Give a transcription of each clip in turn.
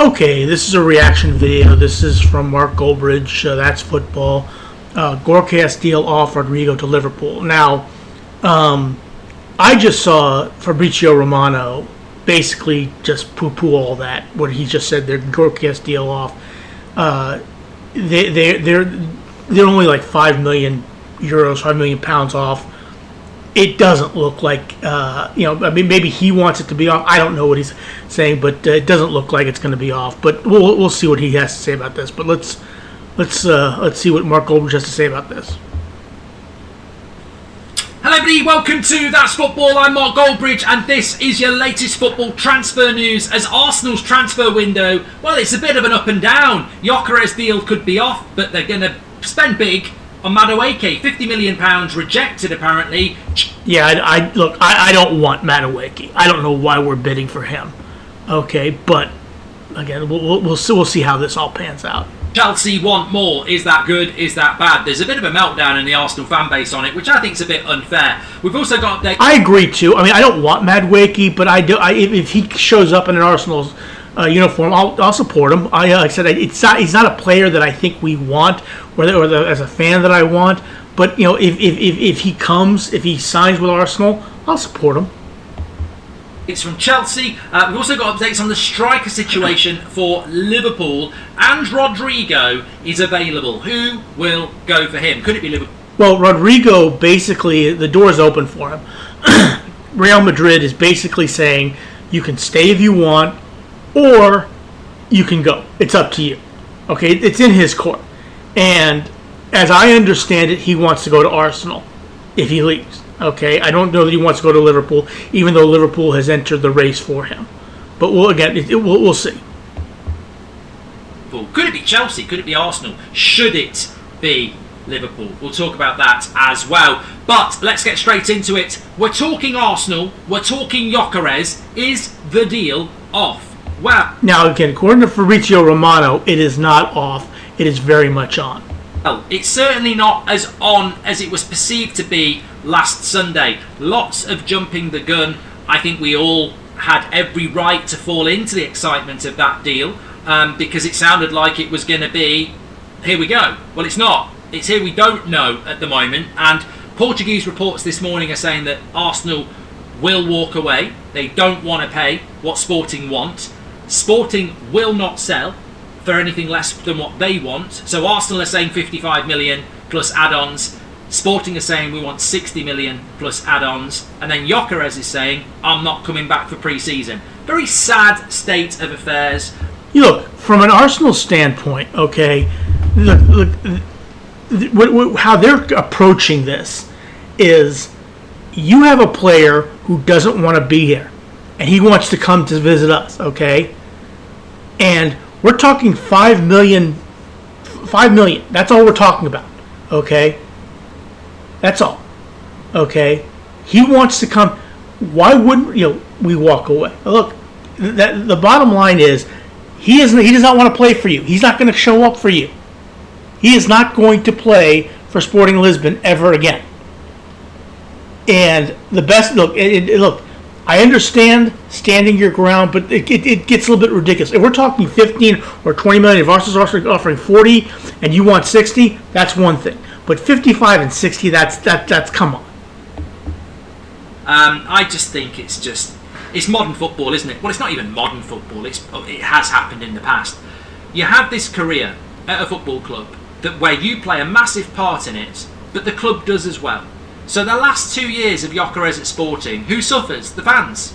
Okay, this is a reaction video. This is from Mark Goldbridge. That's football. GYOKERES deal off RODRYGO to Liverpool. Now, I just saw Fabrizio Romano basically just poo-poo all that. What he just said, their GYOKERES deal off. They're only like €5 million, €5 million off. It doesn't look like, I mean, maybe he wants it to be off. I don't know what he's saying, but it doesn't look like it's going to be off. But we'll see what he has to say about this. But let's see what Mark Goldbridge has to say about this. Hello everybody, welcome to That's Football. I'm Mark Goldbridge and this is your latest football transfer news as Arsenal's transfer window, well, it's a bit of an up and down. GYOKERES deal could be off, but they're going to spend big on Madueke. £50 million rejected apparently. Yeah, I don't want Madueke. I don't know why we're bidding for him. Okay, but again, we'll see how this all pans out. Chelsea want more. Is that good? Is that bad? There's a bit of a meltdown in the Arsenal fan base on it, which I think is a bit unfair. We've also got... I agree too. I mean, I don't want Madueke, but if he shows up in an Arsenal's uniform, I'll support him. Like I said, he's not a player that I think we want, or as a fan that I want. But if he signs with Arsenal, I'll support him. It's from Chelsea. We've also got updates on the striker situation for Liverpool, and RODRYGO is available. Who will go for him? Could it be Liverpool? Well, RODRYGO, basically, the door is open for him. Real Madrid is basically saying you can stay if you want, or you can go. It's up to you. Okay, it's in his court. And as I understand it, he wants to go to Arsenal if he leaves. Okay, I don't know that he wants to go to Liverpool, even though Liverpool has entered the race for him. But we'll see. Could it be Chelsea? Could it be Arsenal? Should it be Liverpool? We'll talk about that as well. But let's get straight into it. We're talking Arsenal. We're talking GYOKERES. Is the deal off? Well, now again, according to Fabrizio Romano, it is not off. It is very much on. Well, it's certainly not as on as it was perceived to be last Sunday. Lots of jumping the gun. I think we all had every right to fall into the excitement of that deal because it sounded like it was going to be, here we go. Well, it's not. It's here we don't know at the moment. And Portuguese reports this morning are saying that Arsenal will walk away. They don't want to pay what Sporting want. Sporting will not sell for anything less than what they want. So Arsenal are saying 55 million plus add-ons. Sporting are saying we want 60 million plus add-ons. And then GYOKERES is saying, I'm not coming back for pre-season. Very sad state of affairs. Look, from an Arsenal standpoint, okay, look, how they're approaching this is you have a player who doesn't want to be here. And he wants to come to visit us, okay? And we're talking 5 million. 5 million. That's all we're talking about. Okay? That's all. Okay? He wants to come. Why wouldn't we walk away? Look, the bottom line is he does not want to play for you. He's not going to show up for you. He is not going to play for Sporting Lisbon ever again. And the best look, I understand standing your ground, but it gets a little bit ridiculous. If we're talking 15 or 20 million, if Arsenal's offering 40 and you want 60, that's one thing. But 55 and 60, that's come on. I just think it's modern football, isn't it? Well, it's not even modern football. It has happened in the past. You have this career at a football club where you play a massive part in it, but the club does as well. So the last 2 years of GYOKERES at Sporting, who suffers? The fans.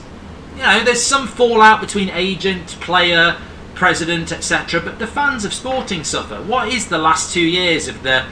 There's some fallout between agent, player, president, etc. But the fans of Sporting suffer. What is the last 2 years of the,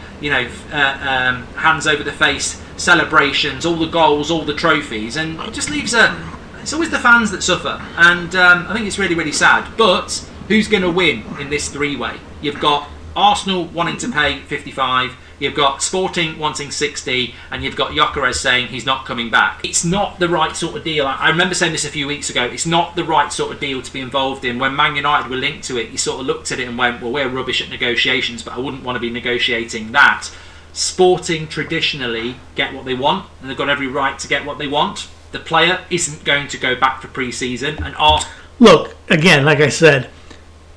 hands over the face celebrations, all the goals, all the trophies, and it just leaves it's always the fans that suffer. And I think it's really, really sad. But who's going to win in this three-way? You've got Arsenal wanting to pay 55. You've got Sporting wanting 60, and you've got GYOKERES saying he's not coming back. It's not the right sort of deal. I remember saying this a few weeks ago. It's not the right sort of deal to be involved in. When Man United were linked to it, you sort of looked at it and went, well, we're rubbish at negotiations, but I wouldn't want to be negotiating that. Sporting traditionally get what they want, and they've got every right to get what they want. The player isn't going to go back for pre-season, and Arsenal... Look, again, like I said,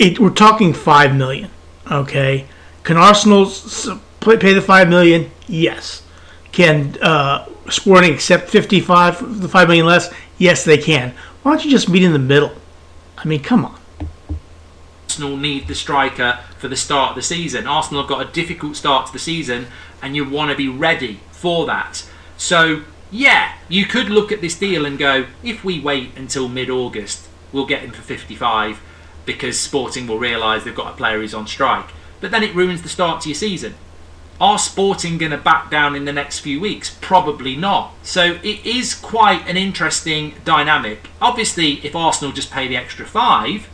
we're talking $5 million. Okay, can Arsenal pay the $5 million? Yes. Can Sporting accept the $5 million less? Yes, they can. Why don't you just meet in the middle? I mean, come on. Arsenal need the striker for the start of the season. Arsenal have got a difficult start to the season, and you want to be ready for that. So, yeah, you could look at this deal and go, if we wait until mid-August, we'll get him for 55 because Sporting will realise they've got a player who's on strike. But then it ruins the start to your season. Are Sporting going to back down in the next few weeks? Probably not. So it is quite an interesting dynamic. Obviously, if Arsenal just pay the extra 5,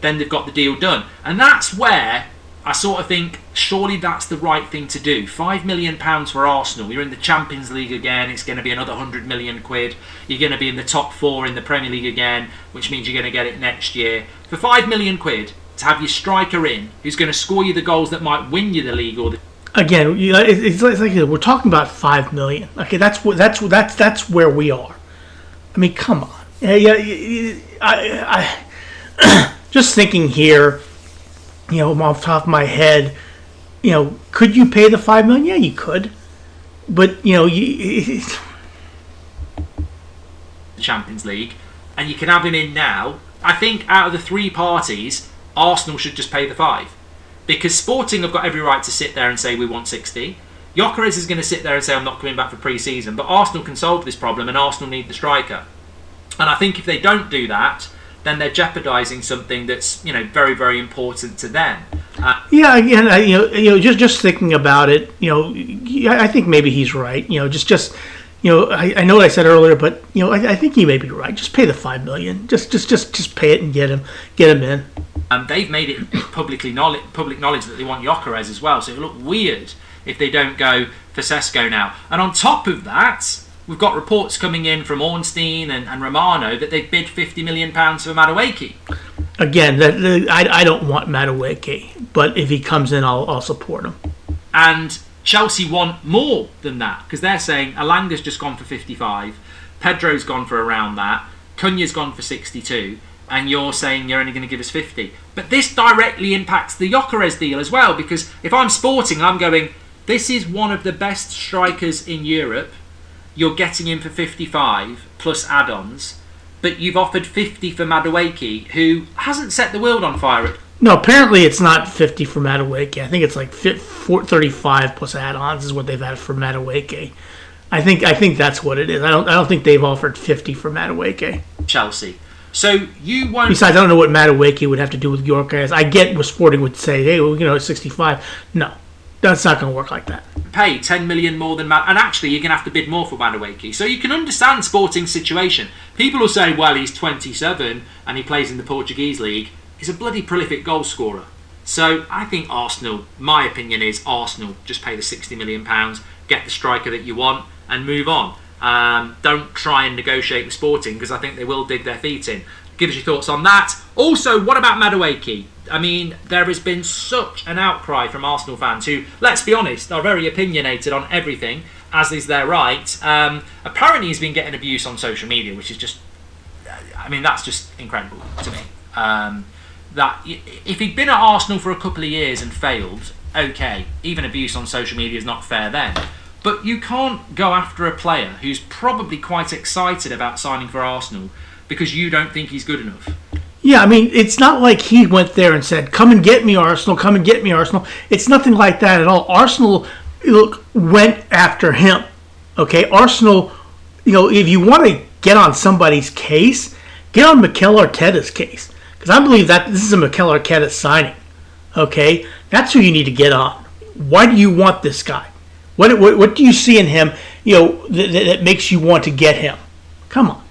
then they've got the deal done. And that's where I sort of think, surely that's the right thing to do. £5 million for Arsenal. You're in the Champions League again. It's going to be another 100 million quid. You're going to be in the top 4 in the Premier League again, which means you're going to get it next year. For £5 million to have your striker in, who's going to score you the goals that might win you the league or the... Again, it's like we're talking about $5 million. Okay, that's where we are. I mean, come on. I just thinking here, off the top of my head, could you pay the $5 million? Yeah, you could, but the Champions League, and you can have him in now. I think out of the 3 parties, Arsenal should just pay the 5. Because Sporting have got every right to sit there and say we want 60. GYOKERES is going to sit there and say I'm not coming back for pre-season. But Arsenal can solve this problem, and Arsenal need the striker. And I think if they don't do that, then they're jeopardising something that's very, very important to them. Again, just thinking about it, I think maybe he's right. I know what I said earlier, but I think he may be right. Just pay the $5 million. Just pay it and get him in. They've made it public knowledge that they want GYOKERES as well, so it would look weird if they don't go for Sesko now. And on top of that, we've got reports coming in from Ornstein and Romano that they've bid £50 million for Madueke. Again, I don't want Madueke, but if he comes in, I'll support him. And Chelsea want more than that, because they're saying Alanga's just gone for 55, Pedro's gone for around that, Cunha's gone for 62, and you're saying you're only going to give us 50. But this directly impacts the GYOKERES deal as well, because if I'm Sporting, I'm going, this is one of the best strikers in Europe. You're getting him for 55 plus add-ons, but you've offered 50 for Madueke, who hasn't set the world on fire. No, apparently it's not 50 for Madueke. I think it's like 35 plus add-ons is what they've had for Madueke. I think that's what it is. I don't think they've offered 50 for Madueke. Chelsea. So you won't. Besides, I don't know what Madueke would have to do with GYOKERES. I get what Sporting would say. Hey, it's 65. No, that's not going to work like that. Pay 10 million more than and actually you're going to have to bid more for Madueke. So you can understand Sporting's situation. People will say, well, he's 27 and he plays in the Portuguese league. He's a bloody prolific goal scorer. So I think Arsenal, my opinion is Arsenal just pay the £60 million, get the striker that you want and move on. Don't try and negotiate with Sporting, because I think they will dig their feet in. Give us your thoughts on that. Also, what about Madueke? I mean, there has been such an outcry from Arsenal fans who, let's be honest, are very opinionated on everything, as is their right. Apparently he's been getting abuse on social media, which is just, that's just incredible to me. That if he'd been at Arsenal for a couple of years and failed, okay, even abuse on social media is not fair then. But you can't go after a player who's probably quite excited about signing for Arsenal because you don't think he's good enough. Yeah, it's not like he went there and said, come and get me, Arsenal, come and get me, Arsenal. It's nothing like that at all. Arsenal, went after him. Okay, Arsenal, if you want to get on somebody's case, get on Mikel Arteta's case. Because I believe that this is a Mikel Arteta signing. Okay, that's who you need to get on. Why do you want this guy? What do you see in him, that makes you want to get him? Come on.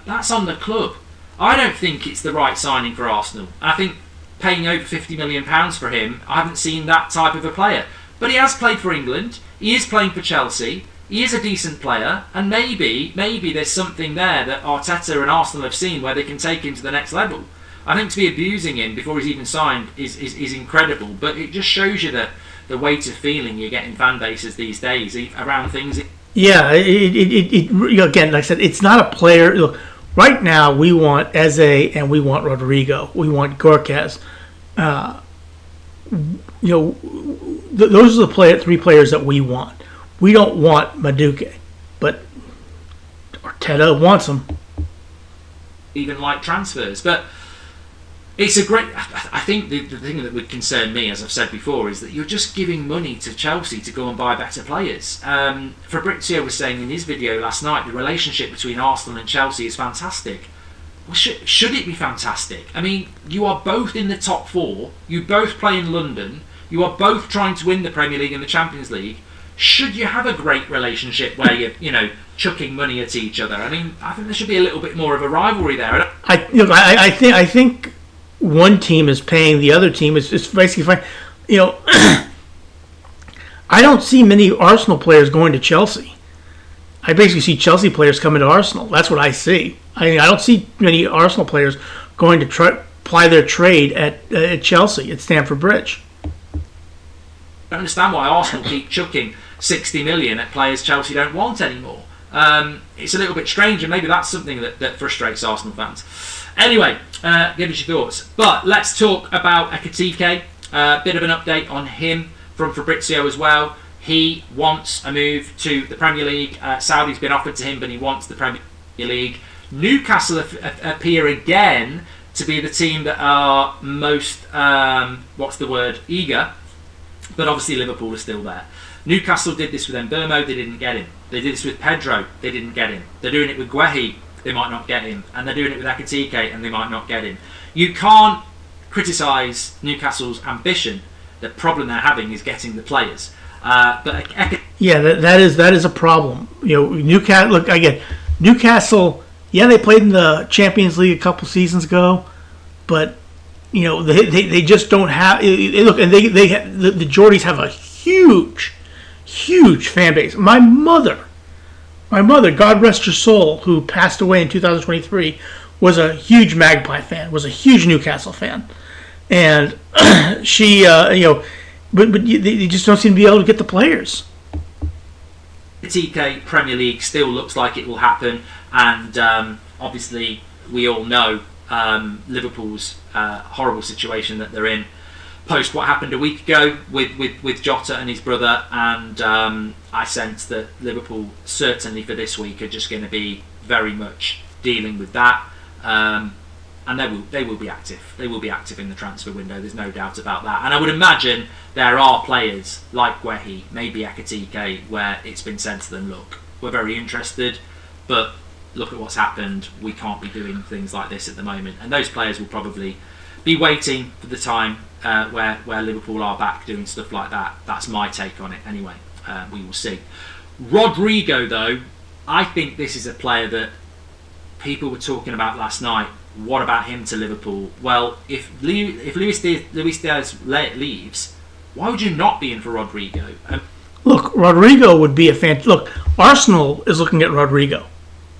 That's on the club. I don't think it's the right signing for Arsenal. I think paying over £50 million for him, I haven't seen that type of a player. But he has played for England. He is playing for Chelsea. He is a decent player. And maybe there's something there that Arteta and Arsenal have seen where they can take him to the next level. I think to be abusing him before he's even signed is incredible. But it just shows you that the weight of feeling you get in fan bases these days around things. Yeah, again, like I said, it's not a player. Look, right now we want Eze and we want Rodrigo. We want GYOKERES. Those are the three players that we want. We don't want Madueke, but Arteta wants them. Even like transfers, but it's a great. I think the thing that would concern me, as I've said before, is that you're just giving money to Chelsea to go and buy better players. Fabrizio was saying in his video last night the relationship between Arsenal and Chelsea is fantastic. Well, should it be fantastic? I mean, you are both in the top four. You both play in London. You are both trying to win the Premier League and the Champions League. Should you have a great relationship where you're, chucking money at each other? I mean, I think there should be a little bit more of a rivalry there. I think one team is paying the other team. It's basically fine. I don't see many Arsenal players going to Chelsea. I basically see Chelsea players coming to Arsenal. That's what I see. I don't see many Arsenal players going to ply their trade at Chelsea, at Stamford Bridge. I don't understand why Arsenal keep chucking 60 million at players Chelsea don't want anymore. It's a little bit strange, and maybe that's something that frustrates Arsenal fans. Anyway, give us your thoughts. But let's talk about Ekitike. Bit of an update on him from Fabrizio as well. He wants a move to the Premier League. Saudi's been offered to him, but he wants the Premier League. Newcastle appear again to be the team that are most, eager. But obviously Liverpool are still there. Newcastle did this with Mbeumo, they didn't get him. They did this with Pedro, they didn't get him. They're doing it with Guehi, they might not get him. And they're doing it with Ekitike, and they might not get him. You can't criticise Newcastle's ambition. The problem they're having is getting the players. That is a problem. Newcastle. Look again. Newcastle. Yeah, they played in the Champions League a couple seasons ago, but they just don't have. Look, and the Geordies have a huge fan base. My mother, God rest her soul, who passed away in 2023, was a huge Magpie fan, was a huge Newcastle fan, and she, but they just don't seem to be able to get the players. The TK Premier League still looks like it will happen, and obviously we all know Liverpool's horrible situation that they're in post what happened a week ago with Jota and his brother, and I sense that Liverpool certainly for this week are just going to be very much dealing with that, and they will be active. They will be active in the transfer window. There's no doubt about that. And I would imagine there are players like Guehi, maybe Ekitike, where it's been said to them, look, we're very interested, but look at what's happened. We can't be doing things like this at the moment. And those players will probably be waiting for the time where Liverpool are back doing stuff like that. That's my take on it anyway. We will see. Rodrygo, though, I think this is a player that people were talking about last night. What about him to Liverpool? Well, if Luis Diaz leaves, why would you not be in for Rodrygo? Look, Rodrygo would be a Look, Arsenal is looking at Rodrygo.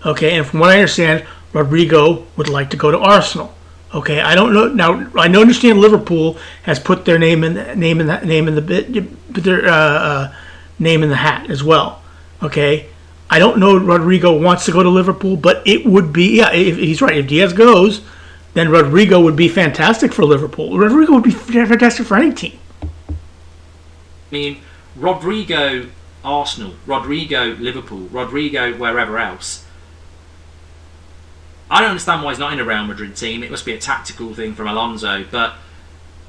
Okay, and from what I understand, Rodrygo would like to go to Arsenal. Okay, I don't know. Now I understand Liverpool has put their name in the hat as well. Okay, I don't know if Rodrygo wants to go to Liverpool, but it would be if he's right. If Diaz goes, then Rodrygo would be fantastic for Liverpool. Rodrygo would be fantastic for any team. I mean, Rodrygo Arsenal, Rodrygo Liverpool, Rodrygo wherever else. I don't understand why he's not in a Real Madrid team. It must be a tactical thing from Alonso, but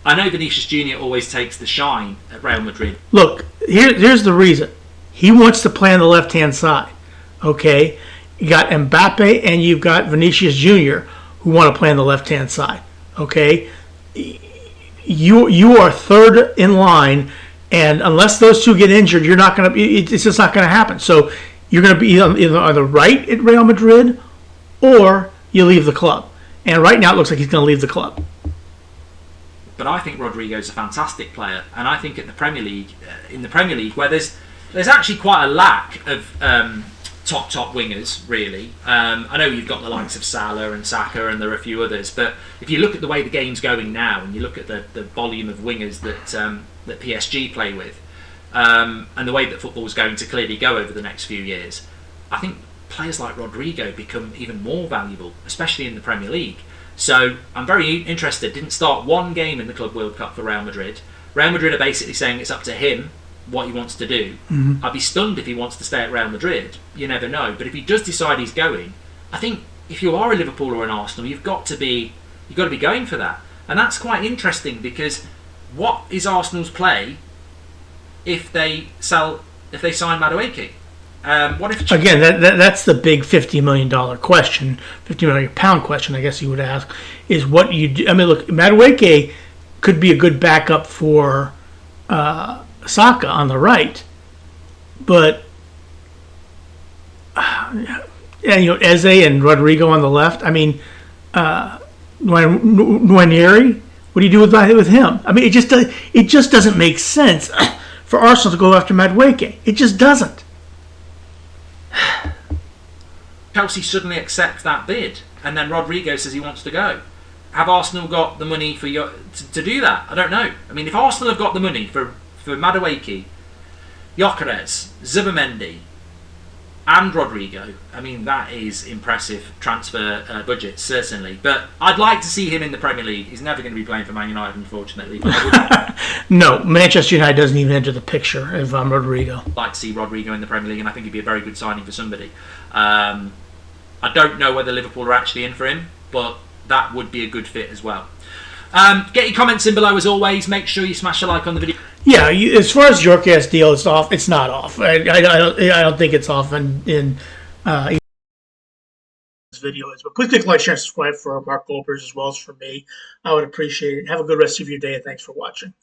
I know Vinicius Jr. always takes the shine at Real Madrid. Look, here's the reason. He wants to play on the left-hand side. Okay? You got Mbappe and you've got Vinicius Jr. who want to play on the left-hand side. Okay? You are third in line, and unless those two get injured, you're not going to. It's just not going to happen. So you're going to be either on the right at Real Madrid, or you leave the club. And right now it looks like he's going to leave the club. But I think Rodrygo's a fantastic player, and I think at the Premier League, where there's actually quite a lack of top wingers, really. I know you've got the likes of Salah and Saka, and there are a few others, but if you look at the way the game's going now, and you look at the volume of wingers that PSG play with, and the way that football's going to clearly go over the next few years, I think players like Rodrygo become even more valuable, especially in the Premier League. So I'm very interested. Didn't start one game in the Club World Cup for Real Madrid. Real Madrid are basically saying it's up to him what he wants to do. I'd be stunned if he wants to stay at Real Madrid. You never know. But if he does decide he's going, I think if you are a Liverpool or an Arsenal, you've got to be going for that. And that's quite interesting, because what is Arsenal's play if they sign Madueke? What if again? That's the big $50 million question, £50 million question, I guess you would ask, is what you do. I mean, look, Madueke could be a good backup for Saka on the right, but Eze and Rodrygo on the left. I mean, Nwaneri, what do you do with him? I mean, it just doesn't make sense for Arsenal to go after Madueke. It just doesn't. Chelsea suddenly accept that bid, and then Rodrygo says he wants to go. Have Arsenal got the money to do that? I don't know. I mean, if Arsenal have got the money for Madueke, GYOKERES, Zubimendi, and Rodrygo, I mean, that is impressive transfer budget, certainly. But I'd like to see him in the Premier League. He's never going to be playing for Man United, unfortunately. No, Manchester United doesn't even enter the picture of Rodrygo. I'd like to see Rodrygo in the Premier League, and I think he'd be a very good signing for somebody. I don't know whether Liverpool are actually in for him, but that would be a good fit as well. Get your comments in below as always. Make sure you smash a like on the video. Yeah, as far as GYOKERES deal, it's off. It's not off. I don't think it's off in this video is. But please click like, share, and subscribe for Mark Goldberg as well as for me. I would appreciate it. Have a good rest of your day, and thanks for watching.